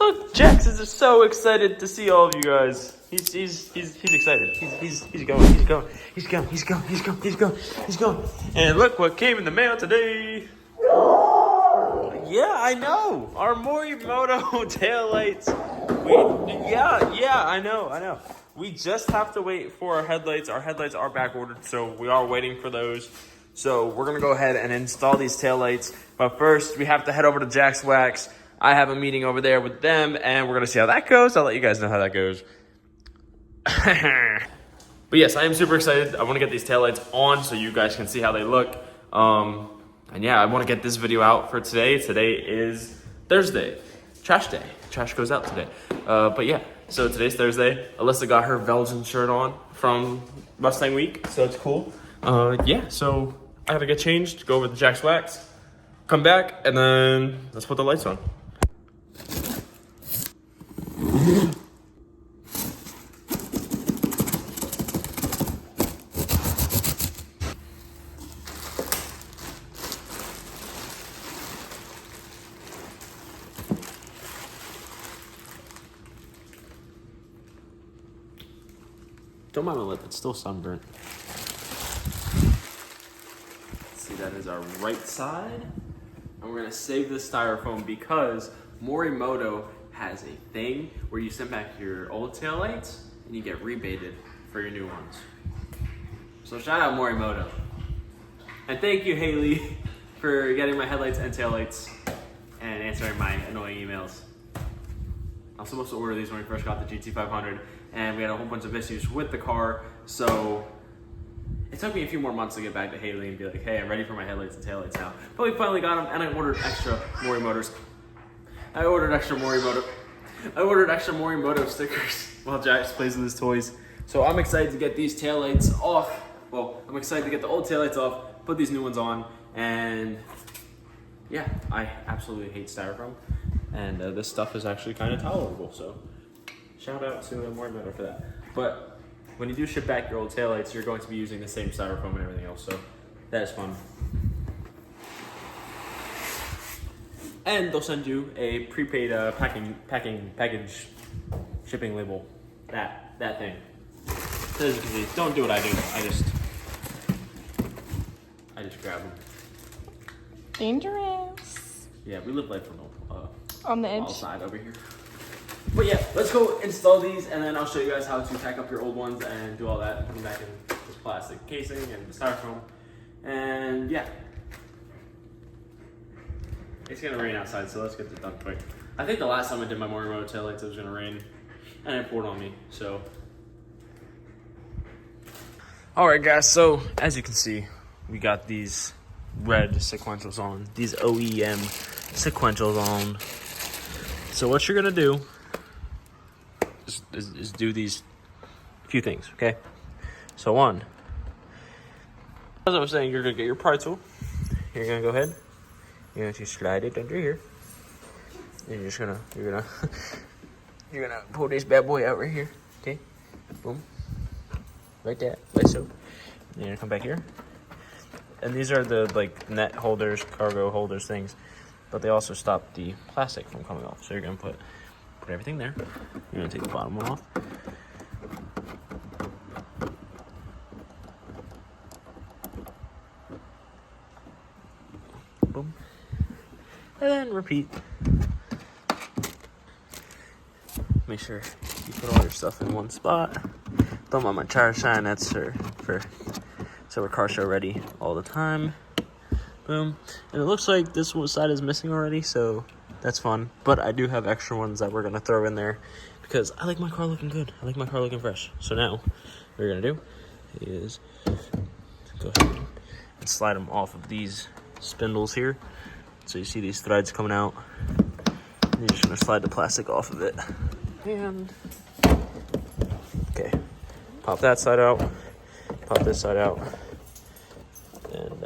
Look, Jax is just so excited to see all of you guys. He's excited. He's going. And look what came in the mail today. Yeah, I know. Our Morimoto taillights. I know. We just have to wait for our headlights. Our headlights are back ordered, so we are waiting for those. So we're gonna go ahead and install these taillights. But first, we have to head over to Jax Wax. I have a meeting over there with them, and we're gonna see how that goes. I'll let you guys know how that goes. But yes, I am super excited. I want to get these taillights on so you guys can see how they look. And yeah, I want to get this video out for today. Today is Thursday, trash day. Trash goes out today. But yeah, so today's Thursday. Alyssa got her Velgen shirt on from Mustang Week, so it's cool. Yeah, so I have to get changed, go over to Jax Wax, come back, and then let's put the lights on. Don't mind my lip, it's still sunburnt. See, that is our right side. And we're gonna save this styrofoam because Morimoto has a thing where you send back your old taillights and you get rebated for your new ones. So shout out Morimoto. And thank you, Haley, for getting my headlights and taillights and answering my annoying emails. I was supposed to order these when we first got the GT500, and we had a whole bunch of issues with the car, so it took me a few more months to get back to Haley and be like, hey, I'm ready for my headlights and taillights now. But we finally got them, and I ordered extra Morimoto stickers while Jax plays with his toys. So I'm excited to get these taillights off. Well, I'm excited to get the old taillights off, put these new ones on, and yeah, I absolutely hate styrofoam. And this stuff is actually kind of tolerable, so shout out to Morimoto for that. But when you do ship back your old taillights, you're going to be using the same styrofoam and everything else, so that is fun. And they'll send you a prepaid package shipping label. That thing. So as you can see, don't do what I do. I just grab them. Dangerous. Yeah, we live life on the edge. Outside over here. But yeah, let's go install these, and then I'll show you guys how to tack up your old ones and do all that and put them back in this plastic casing and the styrofoam. And yeah, it's gonna rain outside, so let's get this done quick. I think the last time I did my Morimoto taillights, it was gonna rain, and it poured on me. So, all right, guys. So as you can see, we got these red sequentials on, these OEM sequentials on. So what you're gonna do is do these few things, okay? So one, as I was saying, you're gonna get your pry tool. You're gonna go ahead. You're going to slide it under here. And you're gonna pull this bad boy out right here, okay? Boom, like that, like so. And you're gonna come back here. And these are the like net holders, cargo holders things. But they also stop the plastic from coming off. So you're gonna put everything there. You're gonna take the bottom one off. Boom. And then repeat. Make sure you put all your stuff in one spot. Don't mind my tire shine, that's so we're car show ready all the time. Boom. And it looks like this one side is missing already, so that's fun. But I do have extra ones that we're going to throw in there because I like my car looking good. I like my car looking fresh. So now what we're going to do is go ahead and slide them off of these spindles here. So you see these threads coming out. And you're just going to slide the plastic off of it. And okay, pop that side out, pop this side out. And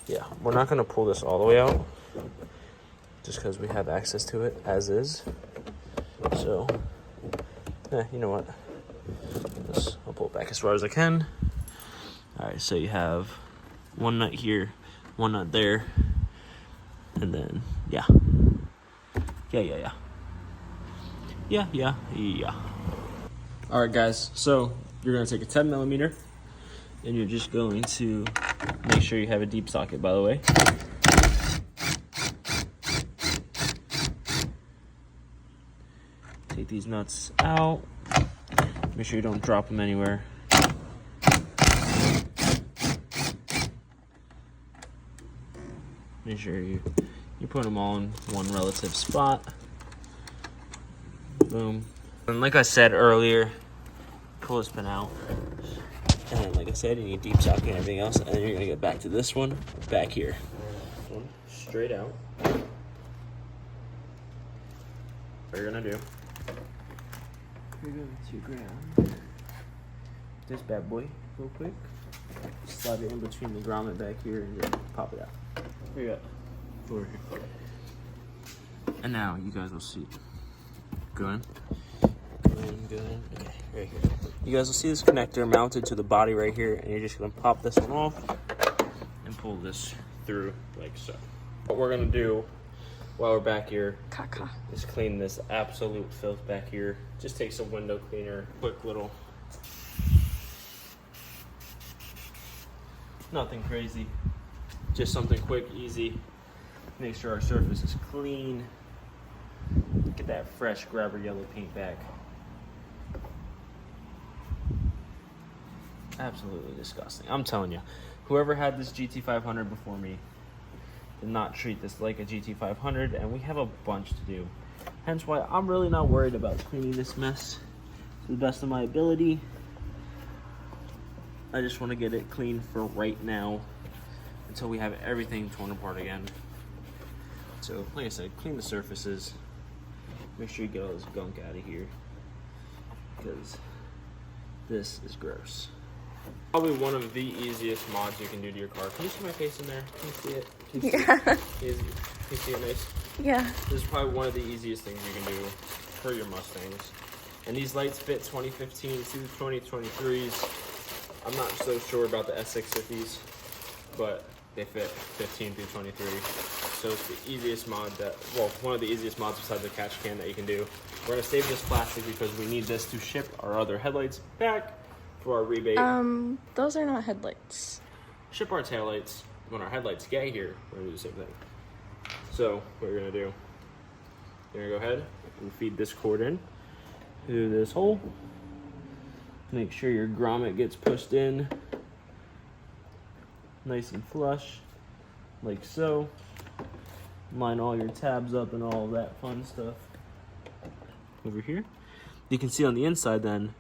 yeah, we're not going to pull this all the way out just because we have access to it as is. So, you know what? I'll pull it back as far as I can. All right, so you have one nut here, one nut there, and then, yeah. Yeah. All right, guys. So you're gonna take a 10mm, and you're just going to make sure you have a deep socket, by the way. Take these nuts out. Make sure you don't drop them anywhere. Make sure you put them all in one relative spot. Boom. And like I said earlier, pull this pin out. And then, like I said, you need deep socket and everything else. And then you're gonna get back to this one back here. One straight out. What you're gonna do, you're going to grab this bad boy real quick. Slide it in between the grommet back here and just pop it out. Here you go. Over here. And now you guys will see. Go in. Okay, right here. You guys will see this connector mounted to the body right here, and you're just gonna pop this one off and pull this through like so. What we're gonna do while we're back here is clean this absolute filth back here. Just take some window cleaner, quick little, nothing crazy, just something quick, easy. Make sure our surface is clean. Get that fresh grabber yellow paint back. Absolutely disgusting. I'm telling you, whoever had this GT500 before me did not treat this like a GT500, and we have a bunch to do. Hence why I'm really not worried about cleaning this mess to the best of my ability. I just want to get it clean for right now until we have everything torn apart again. So, like I said, clean the surfaces. Make sure you get all this gunk out of here, because this is gross. Probably one of the easiest mods you can do to your car. Can you see my face in there? Can you see it? Can you see it? Can you see it nice? Yeah. This is probably one of the easiest things you can do for your Mustangs. And these lights fit 2015 to 2023s. I'm not so sure about the S650s, but they fit 15 through 23. So it's the easiest mod that, well, one of the easiest mods besides the catch can that you can do. We're gonna save this plastic because we need this to ship our other headlights back for our rebate. Those are not headlights. Ship our taillights. When our headlights get here, we're gonna do the same thing. So what you're gonna do, you're gonna go ahead and feed this cord in through this hole. Make sure your grommet gets pushed in nice and flush, like so. Line all your tabs up and all of that fun stuff over here. You can see on the inside then,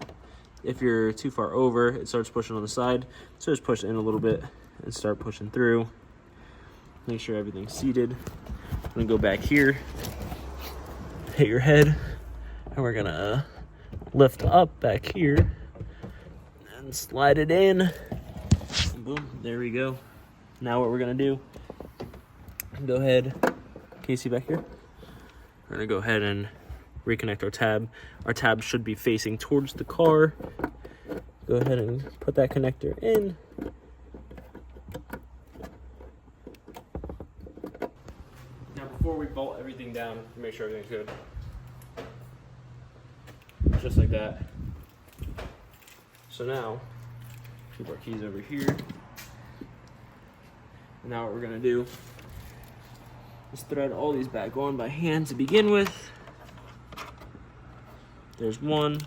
if you're too far over, it starts pushing on the side. So just push in a little bit and start pushing through. Make sure everything's seated. I'm gonna go back here, hit your head, and we're gonna lift up back here and slide it in. And boom, there we go. Now what we're gonna do, go ahead, can you see back here? We're gonna go ahead and reconnect our tab. Our tab should be facing towards the car. Go ahead and put that connector in. Now before we bolt everything down, make sure everything's good. Just like that. So now, keep our keys over here. And now what we're gonna do is thread all these back on by hand to begin with. There's 1,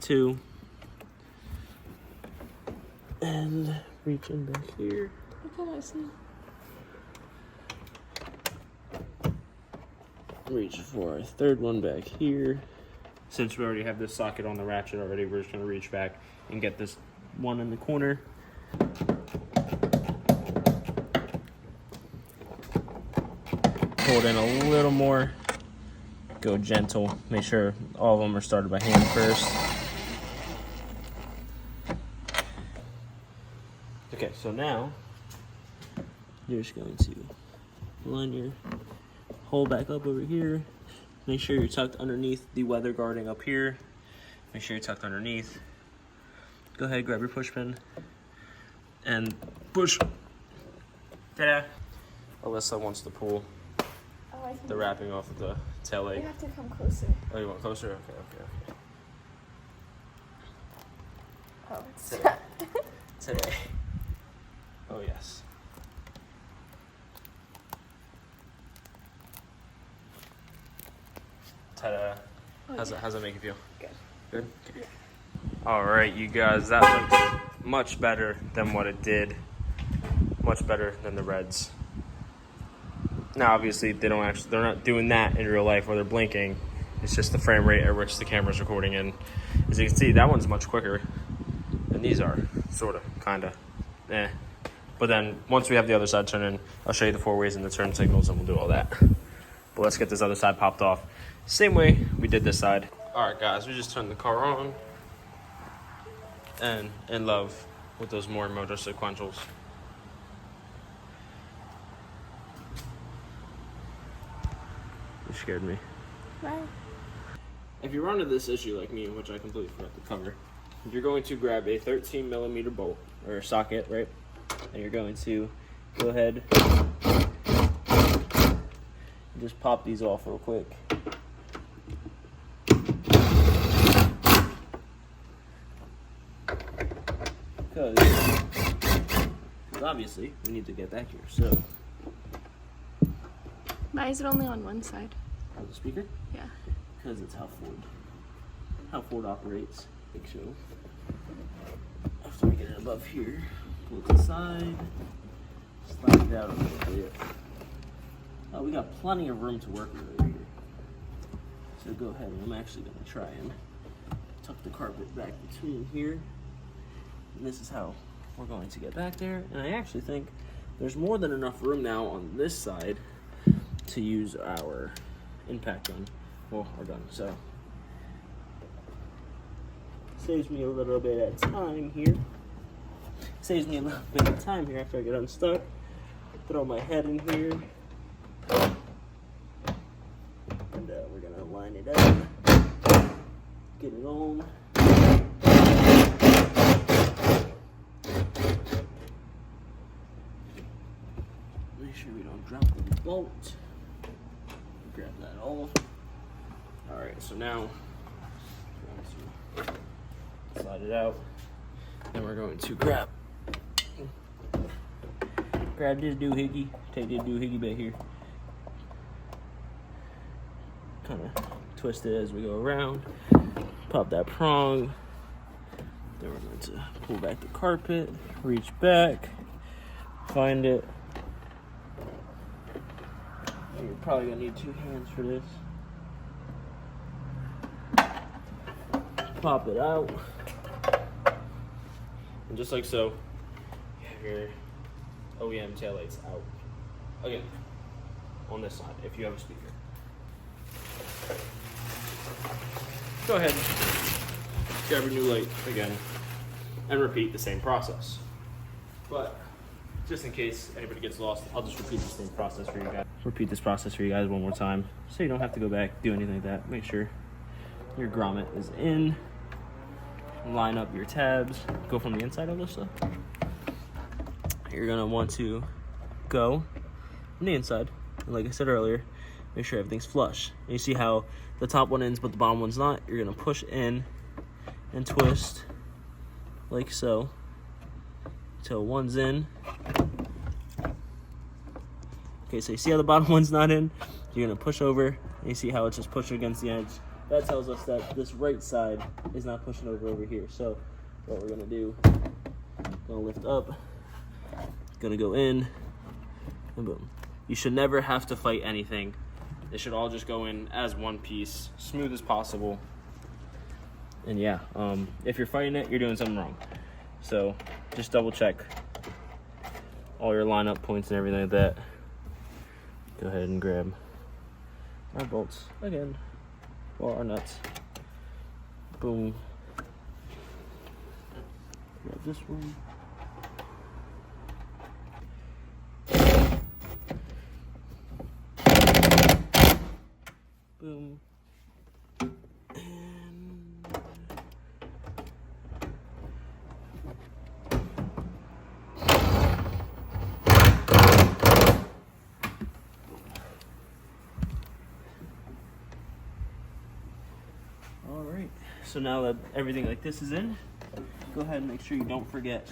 2, and reach in back here. Reach for our third one back here. Since we already have this socket on the ratchet already, we're just gonna reach back and get this one in the corner. Pull it in a little more. Go gentle. Make sure all of them are started by hand first. Okay, so now you're just going to line your hole back up over here. Make sure you're tucked underneath the weather guarding up here. Make sure you're tucked underneath. Go ahead, grab your push pin and push. Ta-da! Alyssa wants to pull. Oh, I the wrapping off of the tail light. You have to come closer. Oh, you want closer? Okay. Oh, it's Today. Oh, yes. Ta-da. How's that make you feel? Good. Good? Okay. Yeah. All right, you guys, that looks much better than what it did. Much better than the reds. Now, obviously, they're not doing that in real life where they're blinking. It's just the frame rate at which the camera's recording in. As you can see, that one's much quicker than these are, sort of, kind of. But then, once we have the other side turned in, I'll show you the 4 ways and the turn signals, and we'll do all that. But let's get this other side popped off. Same way we did this side. All right, guys, we just turned the car on. And in love with those Morimoto sequentials. You scared me. Right. If you run into this issue like me, which I completely forgot to cover, you're going to grab a 13mm bolt or socket, right? And you're going to go ahead and just pop these off real quick. Because obviously we need to get back here. So, Why is it only on one side? on the speaker, Yeah. because it's how Ford operates. Big show. After we get it above here, pull it to the side, slide it out a little bit. Oh, we got plenty of room to work with over here. So go ahead, and I'm actually going to try and tuck the carpet back between here. And this is how we're going to get back there. And I actually think there's more than enough room now on this side to use our impact gun. Well, our gun. So saves me a little bit of time here. Saves me a little bit of time here after I get unstuck. Throw my head in here. And we're going to line it up. Get it on. Make sure we don't drop the bolt. Grab that off. Alright, so now we're going to slide it out. Then we're going to grab this doohickey. Take this doohickey back here. Kind of twist it as we go around. Pop that prong. Then we're going to pull back the carpet. Reach back. Find it. You're probably going to need 2 hands for this. Pop it out. And just like so, you have your OEM taillights out. Again, on this side, if you have a speaker. Go ahead, grab your new light again, and repeat the same process. But just in case anybody gets lost, I'll just repeat the same process for you guys. Repeat this process for you guys one more time, so you don't have to go back, do anything like that. Make sure your grommet is in. Line up your tabs. Go from the inside of this stuff. You're gonna want to go from the inside. And like I said earlier, make sure everything's flush. And you see how the top one ends, but the bottom one's not. You're gonna push in and twist like so till one's in. Okay, so you see how the bottom one's not in? You're gonna push over, and you see how it's just pushing against the edge. That tells us that this right side is not pushing over here. So what we're gonna do, gonna lift up, gonna go in, and boom. You should never have to fight anything. They should all just go in as one piece, smooth as possible. And yeah, if you're fighting it, you're doing something wrong. So just double check all your lineup points and everything like that. Go ahead and grab our bolts again, or our nuts. Boom. Grab this one. Boom. All right, so now that everything like this is in, go ahead and make sure you don't forget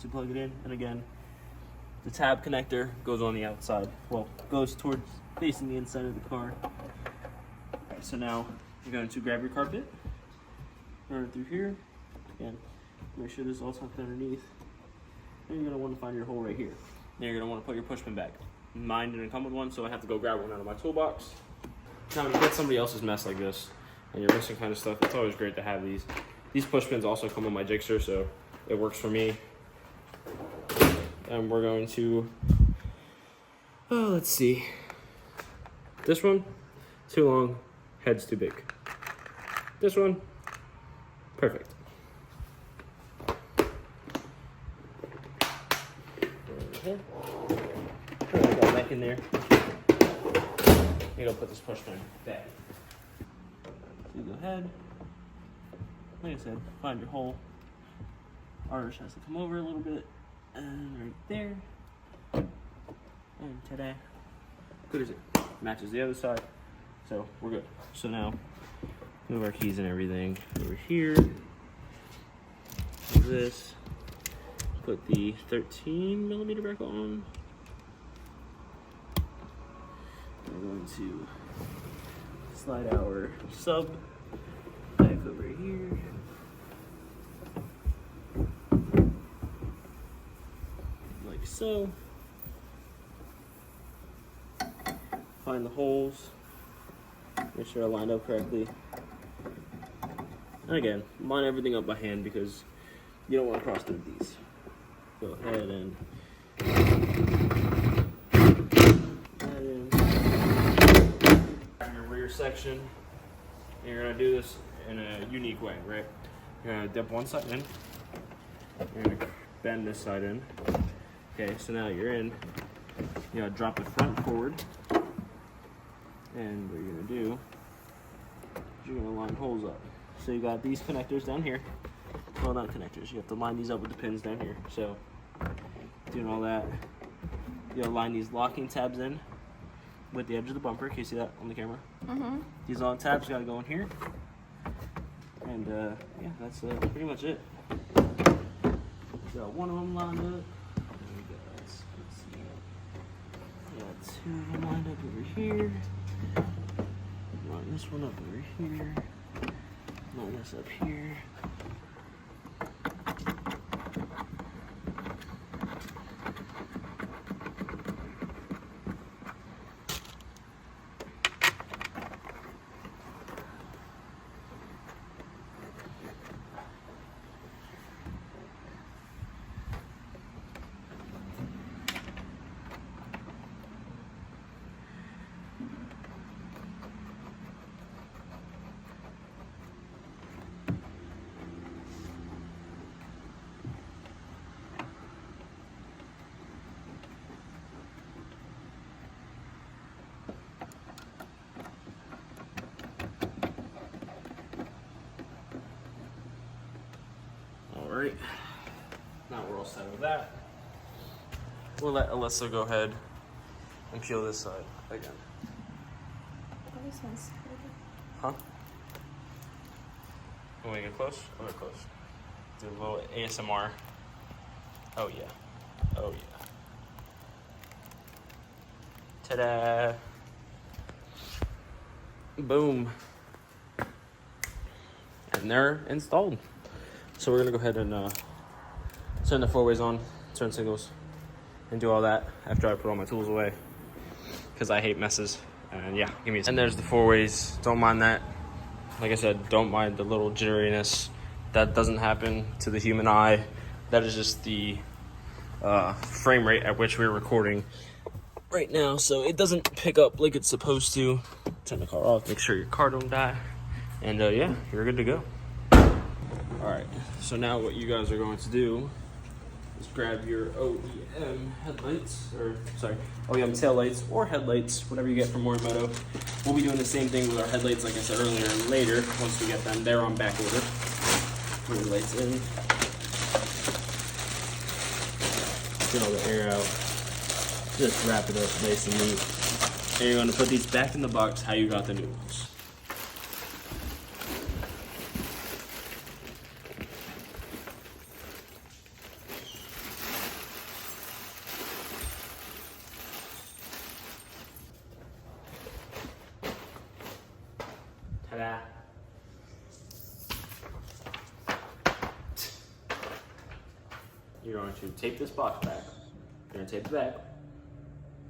to plug it in. And again, the tab connector goes on the outside. Well, goes towards facing the inside of the car. All right, so now you're going to grab your carpet, run it through here. Again, make sure this is all tucked underneath. And you're gonna want to find your hole right here. Then you're gonna want to put your push pin back. Mine didn't come with one, so I have to go grab one out of my toolbox. Now, when you get somebody else's mess like this, and you're missing kind of stuff, it's always great to have these. These push pins also come with my jigsaw, so it works for me. And we're going to, let's see. This one, too long, head's too big. This one, perfect. Okay. Put that guy back in there. You go put this push pin back. So you go ahead. Like I said, find your hole. Ours has to come over a little bit. And right there. And ta-da. Good as it. Matches the other side. So we're good. So now, move our keys and everything over here. Do this. Put the 13mm back on. We're going to slide our sub back over here. Like so. Find the holes. Make sure I lined up correctly. And again, line everything up by hand because you don't want to cross through these. Go ahead and add in your rear section. And you're going to do this in a unique way, right? You're going to dip one side in. You're going to bend this side in. Okay, so now you're in. You got to drop the front forward. And what you're going to do is you're going to line holes up. So you got these connectors down here. Well, not connectors. You have to line these up with the pins down here. So, doing all that, you'll line these locking tabs in with the edge of the bumper. Can you see that on the camera? Mm-hmm. These long tabs got to go in here. And, yeah, that's pretty much it. Got one of them lined up. There we go. Let's see. Got two of them lined up over here. Line this one up over here. Line this up here. Alright, now we're all set with that. We'll let Alyssa go ahead and peel this side again. Oh, this one's Huh? Want to get close? Oh, get close. Do a little ASMR. Oh yeah. Oh yeah. Ta-da! Boom. And they're installed. So we're gonna go ahead and turn the four-ways on, turn signals, and do all that after I put all my tools away. Because I hate messes. And yeah, give me a second. And there's the four-ways. Don't mind that. Like I said, don't mind the little jitteriness. That doesn't happen to the human eye. That is just the frame rate at which we're recording right now. So it doesn't pick up like it's supposed to. Turn the car off, make sure your car don't die. And yeah, you're good to go. Alright, so now what you guys are going to do is grab your OEM headlights, or sorry, OEM taillights or headlights, whatever you get from Morimoto. We'll be doing the same thing with our headlights, like I said earlier, and later, once we get them. They're on back order. Put the lights in. Get all the air out. Just wrap it up nice and neat. And you're going to put these back in the box how you got the new ones. that. You're going to tape this box back. You're going to tape it back.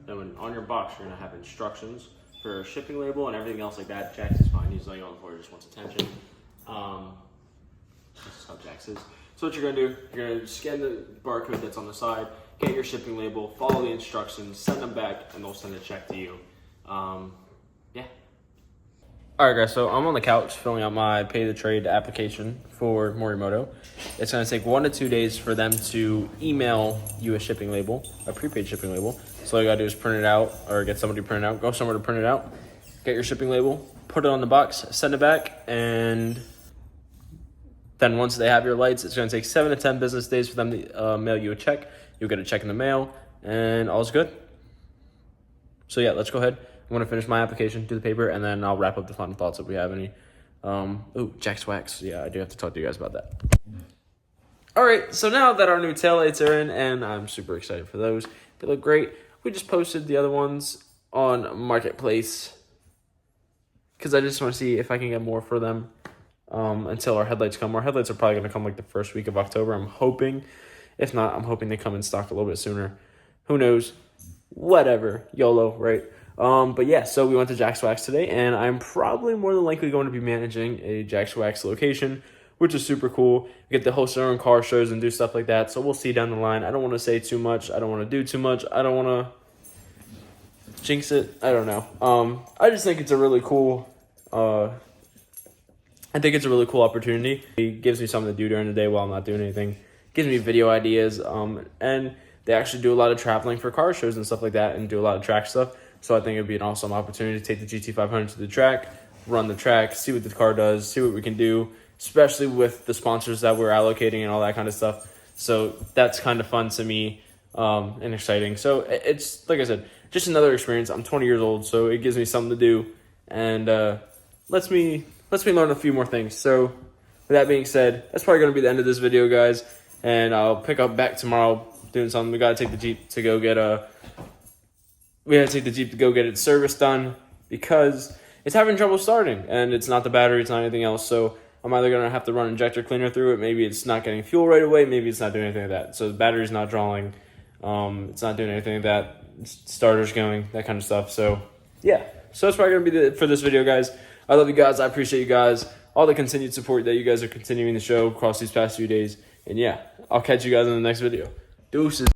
Then when on your box, you're going to have instructions for shipping label and everything else like that. Jax is fine. He's laying on the floor. He just wants attention. This is how Jax is. So what you're going to do, you're going to scan the barcode that's on the side, get your shipping label, follow the instructions, send them back, and they'll send a check to you. Yeah. Alright guys, so I'm on the couch filling out my pay the trade application for Morimoto. It's going to take 1 to 2 days for them to email you a shipping label, a prepaid shipping label. So all you got to do is print it out or get somebody to print it out, go somewhere to print it out, get your shipping label, put it on the box, send it back, and then once they have your lights, it's going to take 7 to 10 business days for them to mail you a check. You'll get a check in the mail, and all's good. So yeah, let's go ahead. I'm going to finish my application, do the paper, and then I'll wrap up the final thoughts if we have any. Ooh, Jax Wax. Yeah, I do have to talk to you guys about that. All right, so now that our new taillights are in, and I'm super excited for those. They look great. We just posted the other ones on Marketplace because I just want to see if I can get more for them until our headlights come. Our headlights are probably going to come like the first week of October, I'm hoping. If not, I'm hoping they come in stock a little bit sooner. Who knows? Whatever. YOLO, right? But yeah, so we went to Jax Wax today, and I'm probably more than likely going to be managing a Jax Wax location, which is super cool. We get to host our own car shows and do stuff like that, so we'll see down the line. I don't want to say too much. I don't want to do too much. I don't want to jinx it. I don't know. I just think it's a really cool, opportunity. It gives me something to do during the day while I'm not doing anything. It gives me video ideas, and they actually do a lot of traveling for car shows and stuff like that and do a lot of track stuff. So I think it would be an awesome opportunity to take the GT500 to the track, run the track, see what the car does, see what we can do, especially with the sponsors that we're allocating and all that kind of stuff. So that's kind of fun to me and exciting. So it's, like I said, just another experience. I'm 20 years old, so it gives me something to do and lets me learn a few more things. So with that being said, that's probably going to be the end of this video, guys. And I'll pick up back tomorrow doing something. We got to take the Jeep to go get its service done because it's having trouble starting, and it's not the battery, it's not anything else. So I'm either going to have to run injector cleaner through it. Maybe it's not getting fuel right away. Maybe it's not doing anything like that. So the battery's not drawing. It's not doing anything like that. Starter's going, that kind of stuff. So yeah, so that's probably going to be it for this video, guys. I love you guys. I appreciate you guys. All the continued support that you guys are continuing the show across these past few days. And yeah, I'll catch you guys in the next video. Deuces.